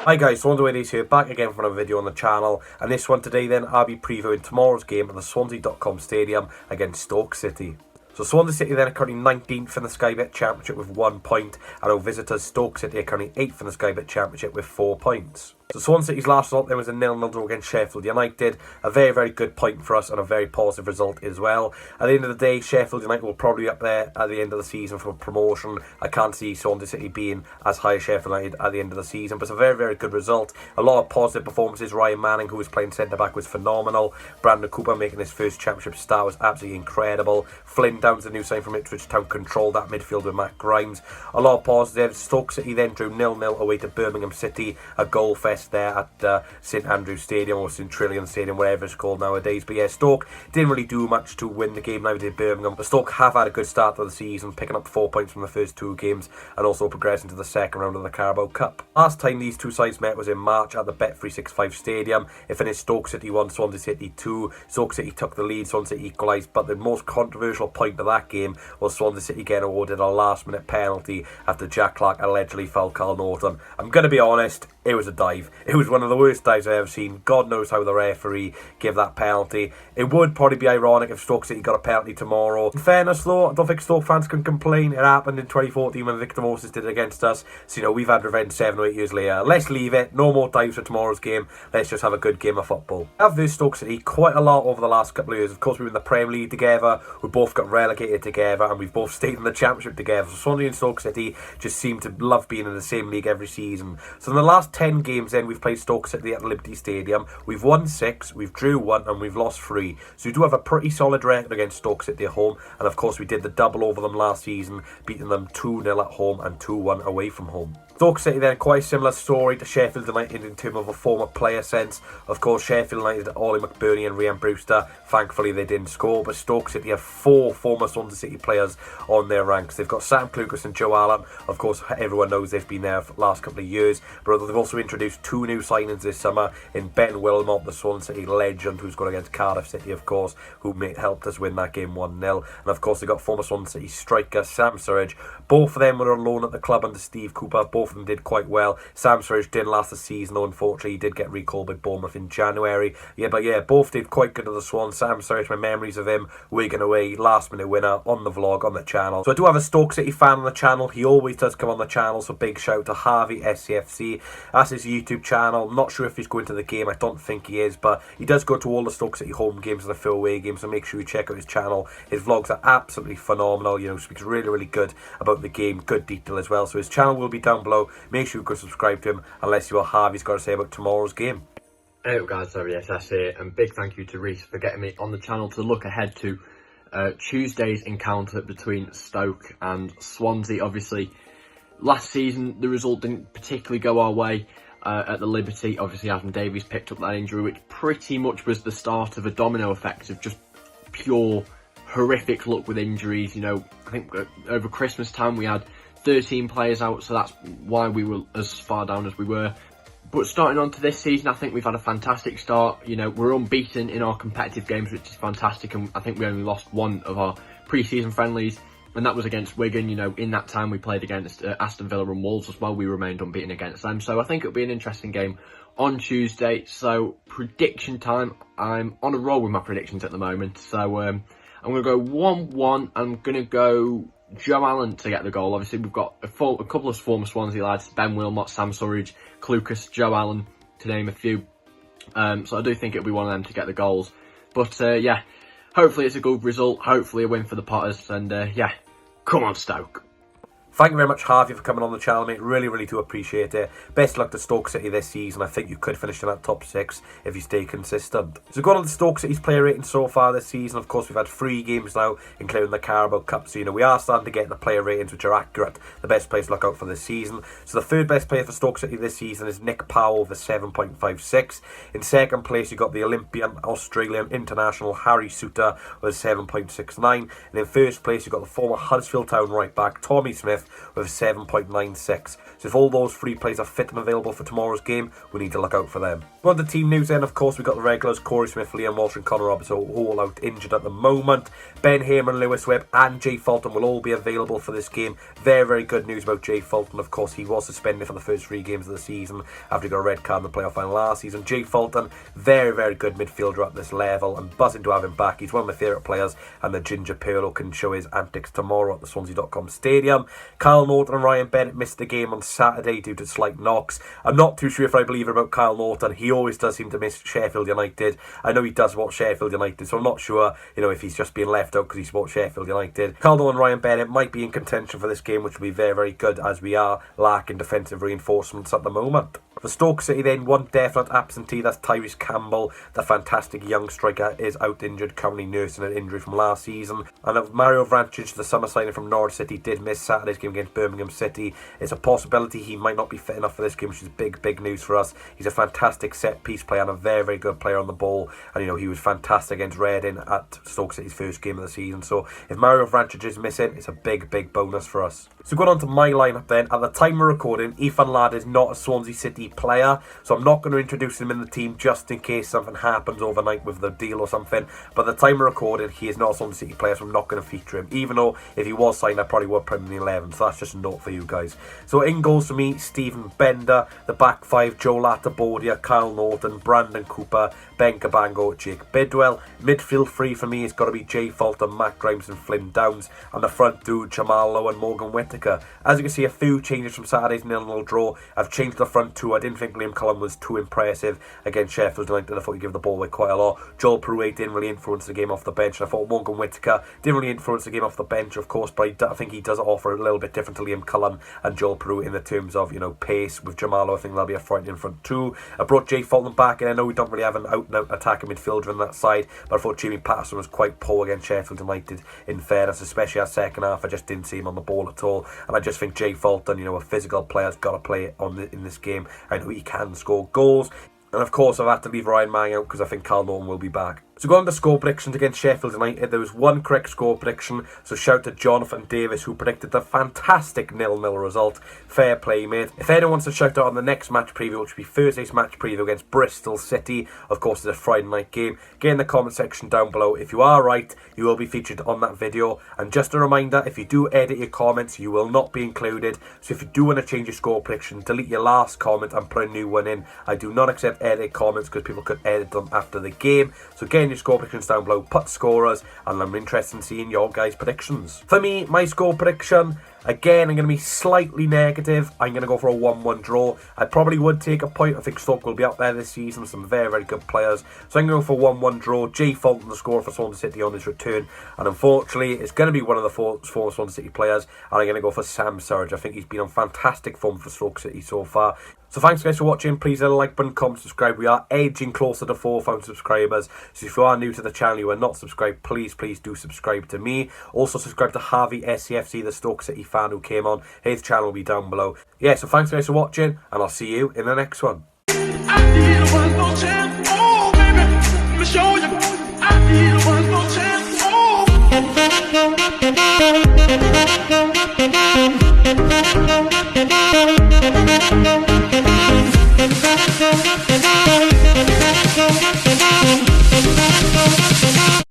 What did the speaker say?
Hi guys, Swans here, back again for another video on the channel, and this one today then I'll be previewing tomorrow's game at the Swansea.com Stadium against Stoke City. So Swansea City then are currently 19th in the Sky Bet Championship with 1 point, and our visitors Stoke City are currently 8th in the Sky Bet Championship with 4 points. So Swansea City's last result then was a 0-0 draw against Sheffield United. A very, very good point for us and a very positive result as well. At the end of the day, Sheffield United will probably be up there at the end of the season for promotion. I can't see Swansea City being as high as Sheffield United at the end of the season, but it's a very, very good result. A lot of positive performances. Ryan Manning, who was playing centre-back, was phenomenal. Brandon Cooper making his first championship start was absolutely incredible. Flynn Downs, the new sign from Ipswich Town, controlled that midfield with Matt Grimes. A lot of positives. Stoke City then drew 0-0 away to Birmingham City. A goal fest there at St Andrews Stadium or St Trillian Stadium, whatever it's called nowadays. But yeah, Stoke didn't really do much to win the game, neither did Birmingham. But Stoke have had a good start to the season, picking up 4 points from the first 2 games and also progressing to the second round of the Carabao Cup. Last time these two sides met was in March at the Bet365 Stadium. It finished Stoke City 1, Swansea City 2. Stoke City took the lead, Swansea City equalised, but the most controversial point of that game was Swansea City getting awarded a last minute penalty after Jack Clark allegedly fouled Carl Norton. I'm going to be honest, it was a dive. It was one of the worst dives I've ever seen. God knows how the referee gave that penalty. It would probably be ironic if Stoke City got a penalty tomorrow. In fairness though, I don't think Stoke fans can complain. It happened in 2014 when Victor Moses did it against us. So, you know, we've had revenge 7 or 8 years later. Let's leave it. No more dives for tomorrow's game. Let's just have a good game of football. I've versed Stoke City quite a lot over the last couple of years. Of course, we were in the Premier League together. We both got relegated together and we've both stayed in the Championship together. So Swansea and Stoke City just seem to love being in the same league every season. So in the last 10 games then, we've played Stoke City at Liberty Stadium. We've won 6, we've drew 1 and we've lost 3. So we do have a pretty solid record against Stoke City at home. And of course we did the double over them last season, beating them 2-0 at home and 2-1 away from home. Stoke City then, quite a similar story to Sheffield United in terms of a former player sense. Of course, Sheffield United, Ollie McBurney and Rhian Brewster, thankfully they didn't score, but Stoke City have 4 former Swansea City players on their ranks. They've got Sam Clucas and Joe Allen. Of course, everyone knows they've been there for the last couple of years, but they've also introduced 2 new signings this summer in Ben Wilmot, the Swansea City legend, who's gone against Cardiff City, of course, who helped us win that game 1-0. And of course, they got former Swansea City striker Sam Surridge. Both of them were on loan at the club under Steve Cooper. Both of them did quite well. Sam Surridge didn't last the season, though, unfortunately. He did get recalled by Bournemouth in January. But both did quite good at the Swans. Sam Surridge, my memories of him, Wigan away, last minute winner on the vlog on the channel. So I do have a Stoke City fan on the channel. He always does come on the channel, so big shout out to HarveySCFC. That's his YouTube channel. Not sure if he's going to the game. I don't think he is, but he does go to all the Stoke City home games and the full away games, so make sure you check out his channel. His vlogs are absolutely phenomenal. You know, speaks really, really good about the game, good detail as well. So his channel will be down below. Make sure you go subscribe to him and let's see what Harvey's got to say about tomorrow's game. Hey guys, sorry, yes, that's it. And big thank you to Reese for getting me on the channel to look ahead to Tuesday's encounter between Stoke and Swansea. Obviously, last season the result didn't particularly go our way at the Liberty. Obviously, Adam Davies picked up that injury, which pretty much was the start of a domino effect of just pure horrific luck with injuries. You know, I think over Christmas time we had 13 players out, so that's why we were as far down as we were. But starting on to this season, I think we've had a fantastic start. You know, we're unbeaten in our competitive games, which is fantastic, and I think we only lost 1 of our pre-season friendlies, and that was against Wigan. You know, in that time we played against Aston Villa and Wolves as well. We remained unbeaten against them, so I think it'll be an interesting game on Tuesday. So prediction time. I'm on a roll with my predictions at the moment, so I'm going to go 1-1. I'm going to go Joe Allen to get the goal. Obviously, we've got a couple of former Swansea lads, Ben Wilmot, Sam Surridge, Clucas, Joe Allen, to name a few. So I do think it'll be one of them to get the goals. But yeah, hopefully it's a good result. Hopefully a win for the Potters. And yeah, come on Stoke. Thank you very much, Harvey, for coming on the channel, mate. Really, really do appreciate it. Best luck to Stoke City this season. I think you could finish in that top 6 if you stay consistent. So going on to Stoke City's player rating so far this season. Of course, we've had 3 games now, including the Carabao Cup. So, you know, we are starting to get the player ratings which are accurate. The best players to look out for this season. So the 3rd best player for Stoke City this season is Nick Powell with 7.56. In 2nd place, you've got the Olympian Australian international Harry Suter with 7.69. And in 1st place, you've got the former Huddersfield Town right back Tommy Smith 5th with 7.96. So if all those 3 players are fit and available for tomorrow's game, we need to look out for them. On the team news then, of course, we've got the regulars, Corey Smith, Liam Walsh and Connor Roberts are all out injured at the moment. Ben Hamer, Lewis Webb and Jay Fulton will all be available for this game. Very, very good news about Jay Fulton. Of course, he was suspended for the first 3 games of the season after he got a red card in the playoff final last season. Jay Fulton, very, very good midfielder at this level, and buzzing to have him back. He's one of my favourite players, and the Ginger Pirlo can show his antics tomorrow at the Swansea.com Stadium. Kyle Norton and Ryan Bennett missed the game on Saturday due to slight knocks. I'm not too sure if I believe about Kyle Norton. He always does seem to miss Sheffield United. I know he does watch Sheffield United, so I'm not sure, if he's just being left out because he's watched Sheffield United. Kyle Norton and Ryan Bennett might be in contention for this game, which will be very, very good as we are lacking defensive reinforcements at the moment. For Stoke City then, one definite absentee, that's Tyrese Campbell. The fantastic young striker is out injured, currently nursing an injury from last season. And Mario Vrancic, the summer signing from Norwich City, did miss Saturday's game against Birmingham City. It's a possibility he might not be fit enough for this game, which is big, big news for us. He's a fantastic set-piece player and a very, very good player on the ball. And, he was fantastic against Reading at Stoke City's first game of the season. So if Mario Vrancic is missing, it's a big, big bonus for us. So going on to my lineup then, at the time of recording, Ethan Ladd is not a Swansea City player, so I'm not going to introduce him in the team just in case something happens overnight with the deal or something. But at the time of recording, he is not a Swansea City player, so I'm not going to feature him. Even though if he was signed, I probably would put him in the 11, so that's just a note for you guys. So in goals for me, Stephen Bender. The back 5, Joe Latabordia, Kyle Norton, Brandon Cooper, Ben Cabango, Jake Bidwell. Midfield 3 for me has got to be Jay Fulton, Matt Grimes and Flynn Downs. And the front two, Jamal Lowe and Morgan Whittaker. As you can see, a few changes from Saturday's 0-0 draw. I've changed the front two. I didn't think Liam Cullen was too impressive against Sheffield United. I thought he'd give the ball away quite a lot. Joel Pruitt didn't really influence the game off the bench. And I thought Morgan Whittaker didn't really influence the game off the bench, of course, but I think he does offer a little bit different to Liam Cullen and Joel Pruitt in the terms of, pace. With Jamal Lowe, I think there'll be a frightening front two. I brought Jay Fulton back, and I know we don't really have an out-and-out attacking midfielder on that side, but I thought Jamie Patterson was quite poor against Sheffield United, in fairness, especially our second half. I just didn't see him on the ball at all, and I just think Jay Fulton, a physical player, has got to play in this game. I know he can score goals. And of course, I've had to leave Ryan Mang out because I think Carl Norton will be back. So going on to score predictions against Sheffield United, there was one correct score prediction. So shout to Jonathan Davis, who predicted the fantastic 0-0 result. Fair play, mate. If anyone wants to shout out on the next match preview, which will be Thursday's match preview against Bristol City, of course it's a Friday night game, get in the comment section down below. If you are right, you will be featured on that video. And just a reminder, if you do edit your comments, you will not be included. So if you do want to change your score prediction, delete your last comment and put a new one in. I do not accept edited comments because people could edit them after the game. So again, your score predictions down below, put scorers, and I'm interested in seeing your guys' predictions. For me, my score prediction, again, I'm going to be slightly negative. I'm going to go for a 1-1 draw. I probably would take a point. I think Stoke will be up there this season. Some very, very good players. So I'm going to go for 1-1 draw. Jay Fulton, the scorer for Swansea City on his return. And unfortunately, it's going to be one of the four Swansea City players. And I'm going to go for Sam Surridge. I think he's been on fantastic form for Stoke City so far. So thanks guys for watching. Please hit a like button, comment, subscribe. We are edging closer to 4,000 subscribers. So if you are new to the channel, you are not subscribed, please do subscribe to me. Also subscribe to HarveySCFC, the Stoke City fan who came on. His channel will be down below. Yeah, so thanks guys for watching, and I'll see you in the next one. Thank you.